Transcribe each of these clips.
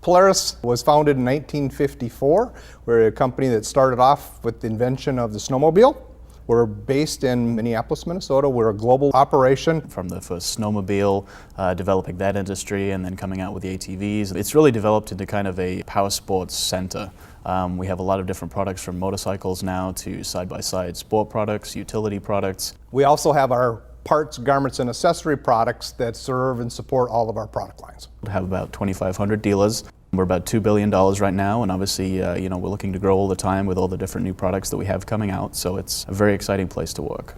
Polaris was founded in 1954. We're a company that started off with the invention of the snowmobile. We're based in Minneapolis, Minnesota. We're a global operation. From the first snowmobile, developing that industry, and then coming out with the ATVs. It's really developed into kind of a power sports center. We have a lot of different products from motorcycles now to side-by-side sport products, utility products. We also have our parts, garments, and accessory products that serve and support all of our product lines. We have about 2,500 dealers. We're about $2 billion right now, and obviously, we're looking to grow all the time with all the different new products that we have coming out, so it's a very exciting place to work.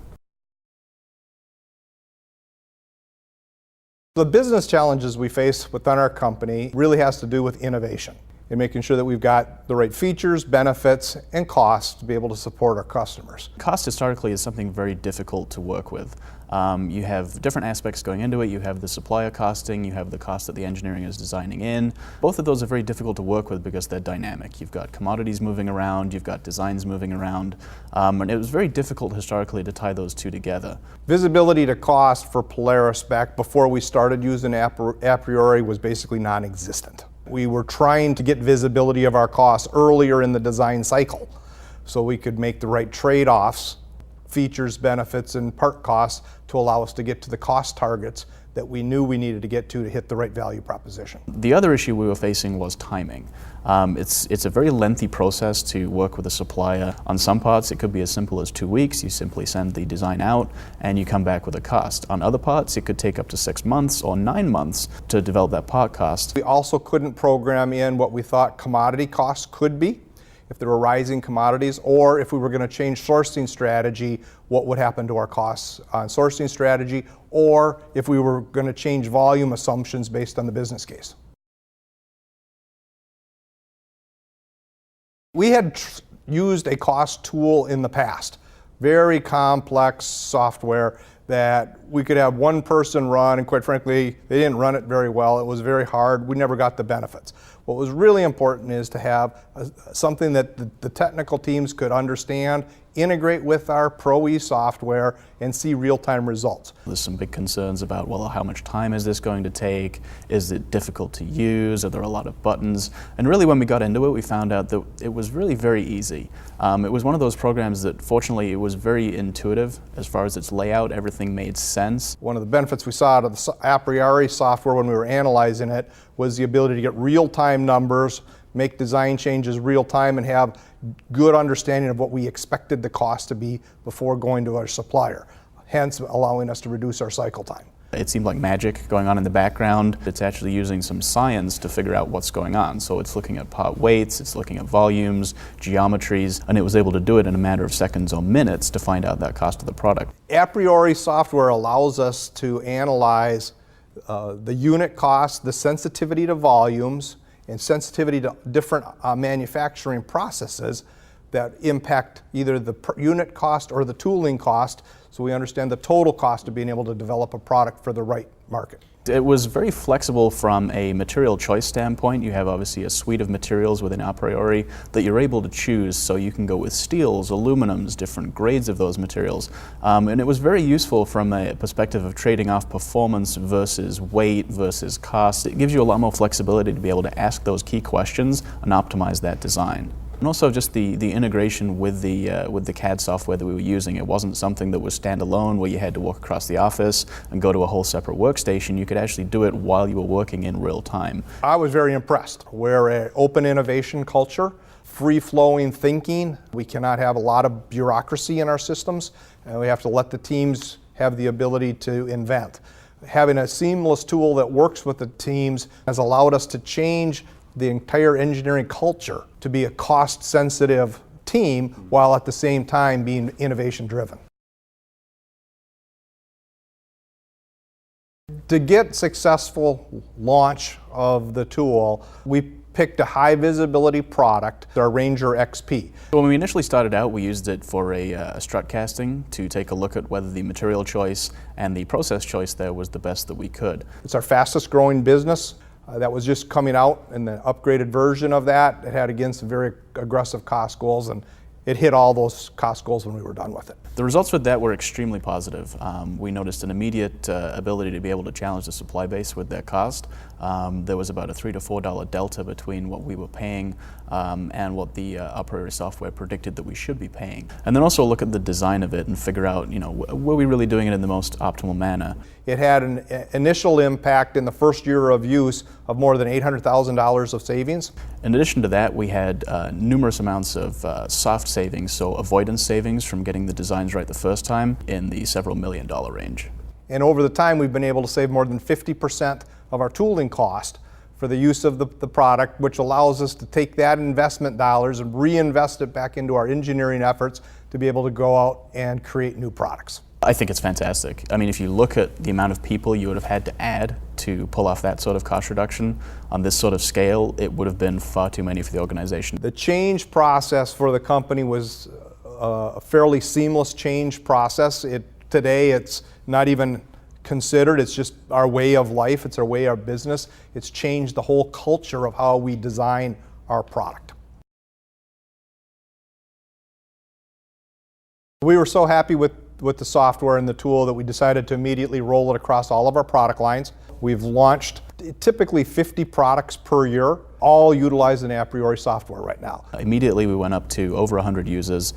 The business challenges we face within our company really has to do with innovation and making sure that we've got the right features, benefits, and costs to be able to support our customers. Cost historically is something very difficult to work with. You have different aspects going into it. You have the supplier costing, you have the cost that the engineering is designing in. Both of those are very difficult to work with because they're dynamic. You've got commodities moving around, you've got designs moving around, and it was very difficult historically to tie those two together. Visibility to cost for Polaris back before we started using aPriori was basically non-existent. We were trying to get visibility of our costs earlier in the design cycle so we could make the right trade-offs, features, benefits, and part costs to allow us to get to the cost targets that we knew we needed to get to hit the right value proposition. The other issue we were facing was timing. It's a very lengthy process to work with a supplier. On some parts it could be as simple as 2 weeks. You simply send the design out and you come back with a cost. On other parts it could take up to 6 months or 9 months to develop that part cost. We also couldn't program in what we thought commodity costs could be, if there were rising commodities, or if we were going to change sourcing strategy, what would happen to our costs on sourcing strategy, or if we were going to change volume assumptions based on the business case. We had used a cost tool in the past, very complex software that we could have one person run, and quite frankly, they didn't run it very well. It was very hard. We never got the benefits. What was really important is to have something that the technical teams could understand, integrate with our Pro-E software, and see real-time results. There's some big concerns about, well, how much time is this going to take? Is it difficult to use? Are there a lot of buttons? And really when we got into it, we found out that it was really very easy. It was one of those programs that fortunately it was very intuitive as far as its layout. Everything made sense. One of the benefits we saw out of the aPriori software when we were analyzing it was the ability to get real-time numbers, make design changes real-time, and have good understanding of what we expected the cost to be before going to our supplier, hence allowing us to reduce our cycle time. It seemed like magic going on in the background. It's actually using some science to figure out what's going on. So it's looking at part weights, it's looking at volumes, geometries, and it was able to do it in a matter of seconds or minutes to find out that cost of the product. aPriori software allows us to analyze the unit cost, the sensitivity to volumes, and sensitivity to different manufacturing processes that impact either the unit cost or the tooling cost, so we understand the total cost of being able to develop a product for the right market. It was very flexible from a material choice standpoint. You have obviously a suite of materials within aPriori that you're able to choose, so you can go with steels, aluminums, different grades of those materials. And it was very useful from a perspective of trading off performance versus weight versus cost. It gives you a lot more flexibility to be able to ask those key questions and optimize that design. And also just the integration with the CAD software that we were using. It wasn't something that was standalone where you had to walk across the office and go to a whole separate workstation. You could actually do it while you were working in real time. I was very impressed. We're an open innovation culture, free-flowing thinking. We cannot have a lot of bureaucracy in our systems, and we have to let the teams have the ability to invent. Having a seamless tool that works with the teams has allowed us to change the entire engineering culture to be a cost-sensitive team while at the same time being innovation-driven. To get successful launch of the tool, we picked a high visibility product, our Ranger XP. When we initially started out, we used it for a strut casting to take a look at whether the material choice and the process choice there was the best that we could. It's our fastest growing business. That was just coming out in the upgraded version of that. It had, again, some very aggressive cost goals, and it hit all those cost goals when we were done with it. The results with that were extremely positive. We noticed an immediate ability to be able to challenge the supply base with that cost. There was about a $3 to $4 delta between what we were paying and what the aPriori software predicted that we should be paying. And then also look at the design of it and figure out, were we really doing it in the most optimal manner? It had an initial impact in the first year of use of more than $800,000 of savings. In addition to that, we had numerous amounts of soft savings, so avoidance savings from getting the designs right the first time in the several $1,000,000 range. And over the time, we've been able to save more than 50% of our tooling cost for the use of the product, which allows us to take that investment dollars and reinvest it back into our engineering efforts to be able to go out and create new products. I think it's fantastic. I mean, if you look at the amount of people you would have had to add to pull off that sort of cost reduction on this sort of scale, it would have been far too many for the organization. The change process for the company was a fairly seamless change process. Today, it's not even considered. It's just our way of life. It's our way of business. It's changed the whole culture of how we design our product. We were so happy with the software and the tool that we decided to immediately roll it across all of our product lines. We've launched typically 50 products per year, all utilizing aPriori software right now. Immediately we went up to over 100 users,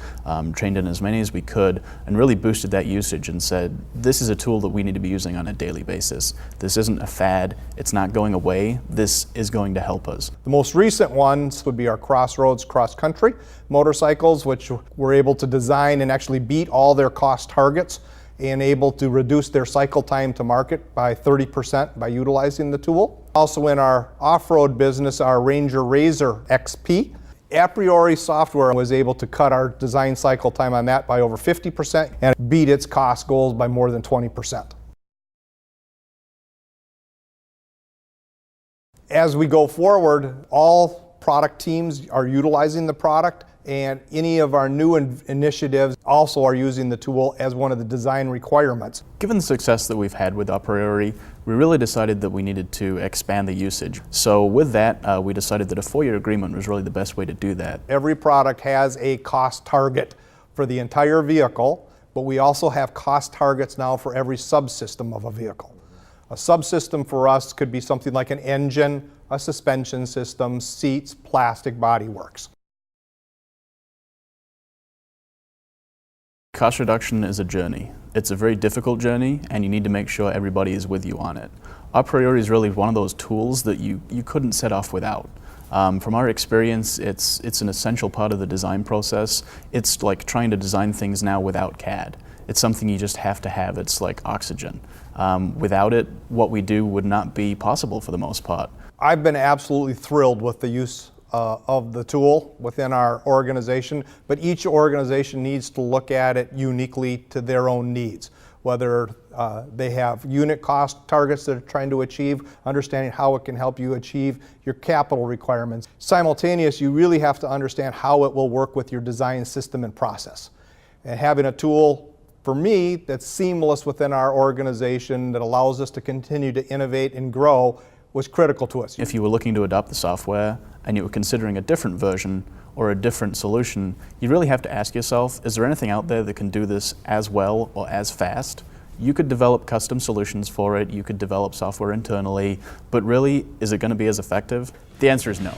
trained in as many as we could, and really boosted that usage and said, this is a tool that we need to be using on a daily basis. This isn't a fad, it's not going away, this is going to help us. The most recent ones would be our Crossroads cross-country motorcycles, which were able to design and actually beat all their cost targets and able to reduce their cycle time to market by 30% by utilizing the tool. Also in our off-road business, our Ranger RZR XP, aPriori software was able to cut our design cycle time on that by over 50% and beat its cost goals by more than 20%. As we go forward, all product teams are utilizing the product, and any of our new initiatives also are using the tool as one of the design requirements. Given the success that we've had with aPriori, we really decided that we needed to expand the usage. So with that, we decided that a 4-year agreement was really the best way to do that. Every product has a cost target for the entire vehicle, but we also have cost targets now for every subsystem of a vehicle. A subsystem for us could be something like an engine, a suspension system, seats, plastic, bodyworks. Cost reduction is a journey. It's a very difficult journey, and you need to make sure everybody is with you on it. aPriori is really one of those tools that you couldn't set off without. From our experience, it's an essential part of the design process. It's like trying to design things now without CAD. It's something you just have to have. It's like oxygen. Without it, what we do would not be possible for the most part. I've been absolutely thrilled with the use of the tool within our organization, but each organization needs to look at it uniquely to their own needs. Whether they have unit cost targets that they're trying to achieve, understanding how it can help you achieve your capital requirements. Simultaneous, you really have to understand how it will work with your design system and process. And having a tool, for me, that's seamless within our organization that allows us to continue to innovate and grow was critical to us. If you were looking to adopt the software and you were considering a different version or a different solution, you really have to ask yourself, is there anything out there that can do this as well or as fast? You could develop custom solutions for it, you could develop software internally, but really, is it going to be as effective? The answer is no.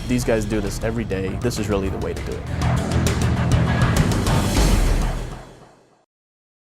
These guys do this every day. This is really the way to do it.